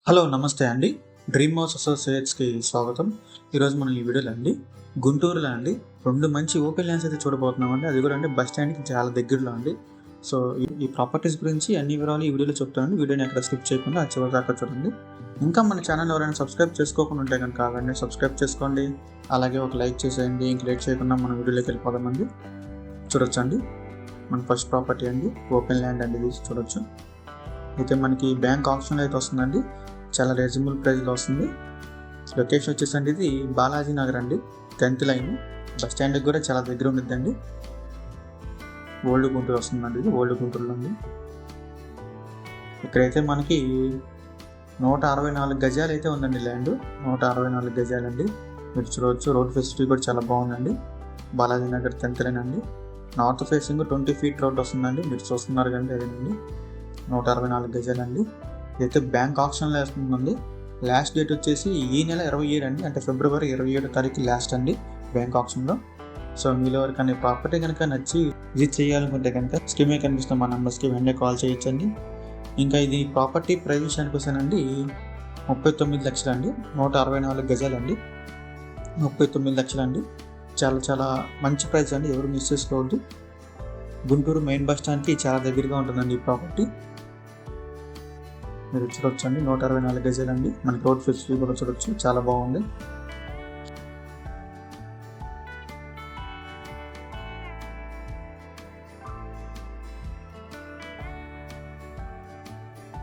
Hello నమస్తే అండి. Dream house అసోసియేట్స్కి స్వాగతం. ఈరోజు మనం ఈ వీడియోలో అండి గుంటూరులో అండి 2 మంచి ఓపెన్ ల్యాండ్స్ అయితే చూడబోతున్నామండి. అది కూడా అంటే బస్ స్టాండ్కి చాలా దగ్గరలో అండి. సో ఈ ప్రాపర్టీస్ గురించి అన్ని వివరాలు ఈ వీడియోలో చెప్తానండి. వీడియోని ఎక్కడ స్కిప్ చేయకుండా చివరి దాకా చూడండి. ఇంకా మన ఛానల్ ఎవరైనా సబ్స్క్రైబ్ చేసుకోకుండా ఉంటే కనుక కావాలండి సబ్స్క్రైబ్ చేసుకోండి. అలాగే ఒక లైక్ చేసేయండి. ఇంక లేట్ చేయకుండా మన వీడియోలోకి వెళ్ళిపోదామండి. చూడొచ్చండి మన ఫస్ట్ ప్రాపర్టీ అండి ఓపెన్ ల్యాండ్ అండి. ఇది చూడొచ్చు. అయితే మనకి బ్యాంక్ ఆప్షన్లో అయితే వస్తుందండి. చాలా రీజనబుల్ ప్రైస్లో వస్తుంది. లొకేషన్ వచ్చేసండి ఇది బాలాజీ నగర్ అండి, 10th లైన్ బస్ స్టాండ్కి కూడా చాలా దగ్గర ఉండిద్దండి. ఓల్డ్ గుంటూరు వస్తుందండి. ఇది ఓల్డ్ గుంటూరులో ఉంది. ఇక్కడైతే మనకి 164 గజాలు అయితే ఉందండి ల్యాండ్. 164 గజాలండి. మీరు చూడవచ్చు. రోడ్ ఫెసిలిటీ కూడా చాలా బాగుందండి. బాలాజీ నగర్ 10th లైన్ అండి. నార్త్ ఫేసింగ్ 20 feet రోడ్ వస్తుందండి. మీరు చూస్తున్నారు కండి అదేనండి. 164 గజాలండి. ఇదైతే బ్యాంక్ ఆప్షన్లో వేస్తుందండి. లాస్ట్ డేట్ వచ్చేసి ఈ నెల 27 అండి, అంటే ఫిబ్రవరి 27 తారీఖు లాస్ట్ అండి బ్యాంక్ ఆప్షన్లో. సో మీలో ఎవరికైనా ప్రాపర్టీ కనుక నచ్చి విజిట్ చేయాలనుకుంటే కనుక స్క్రీన్ మీద కనిపిస్తున్న మా నెంబర్స్కి వెంటనే కాల్ చేయొచ్చండి. ఇంకా ఇది ప్రాపర్టీ ప్రైస్ విషయానికి వస్తానండి 39 లక్షలు అండి. 164 గజాలండి, 39 లక్షలు అండి. చాలా చాలా మంచి ప్రైస్ అండి. ఎవరు మిస్ చేసుకోవద్దు. గుంటూరు మెయిన్ బస్ స్టాండ్కి చాలా దగ్గరగా ఉంటుందండి ఈ ప్రాపర్టీ. మీరు చూడొచ్చండి. 164 గజాలండి. మనకి రోడ్ ఫెసిలిటీ కూడా చూడొచ్చు. చాలా బాగుంది.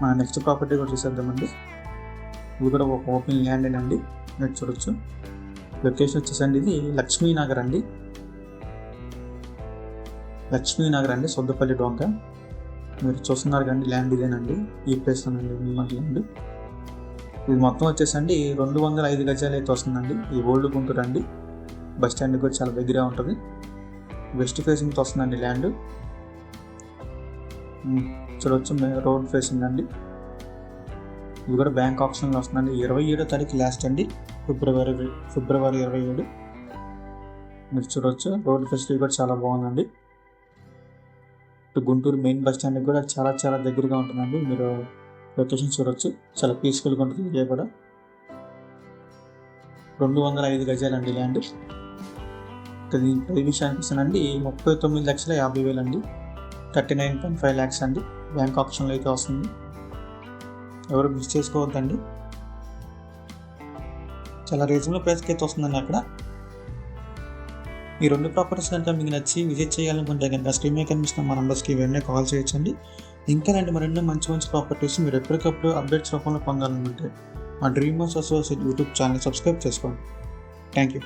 మన నెక్స్ట్ ప్రాపర్టీ కూడా చూసేద్దామండి. ఇది కూడా ఒక ఓపెన్ ల్యాండ్ అండి. మీరు చూడొచ్చు. లొకేషన్ వచ్చేసండి ఇది లక్ష్మీనగర్ అండి. లక్ష్మీనగర్ అండి, సొద్దపల్లి డొంక. మీరు చూస్తున్నారు కానీ ల్యాండ్ ఇదేనండి. ఈ ప్లేస్ అండి మన ల్యాండ్. ఇది మొత్తం వచ్చేసండి 205 గజాలు అయితే వస్తుందండి. ఈ ఓల్డ్ గుంటూరు అండి. బస్ స్టాండ్కి కూడా చాలా దగ్గరగా ఉంటుంది. వెస్ట్ ఫేసింగ్తో వస్తుందండి ల్యాండ్. చూడవచ్చు. రోడ్ ఫేసింగ్ అండి. ఇది కూడా బ్యాంక్ ఆప్షన్లో వస్తుందండి. 27 తారీఖు లాస్ట్ అండి, ఫిబ్రవరి 27. మీరు చూడవచ్చు. రోడ్ ఫెసిలిటీ కూడా చాలా బాగుందండి. గుంటూరు మెయిన్ బస్ స్టాండ్కి కూడా చాలా చాలా దగ్గరగా ఉంటుందండి. మీరు లొకేషన్ చూడొచ్చు. చాలా పీస్ఫుల్గా ఉంటుంది ఏరియా కూడా. 205 గజాలండి ల్యాండ్. ఈ విషయానికి వస్తానండి 39,50,000 అండి. 39.5 lakhs అండి. బ్యాంక్ ఆప్షన్లో అయితే వస్తుంది. ఎవరు మిస్ చేసుకోవద్దండి. చాలా రీజనబుల్ ప్రైస్కి అయితే వస్తుందండి అక్కడ. ఈ 2 ప్రాపర్టీస్ కనుక మీకు నచ్చి విజిట్ చేయాలనుకుంటే కనుక స్క్రీన్ మీద కనిపిస్తున్న మా నెంబర్స్కి వెంటనే కాల్ చేయొచ్చండి. ఇంకా మరెన్నో మంచి మంచి ప్రాపర్టీస్ మీరు ఎప్పటికప్పుడు అప్డేట్స్ రూపంలో పొందాలనుకుంటే మా dream house associate YouTube channel subscribe చేసుకోండి. Thank you.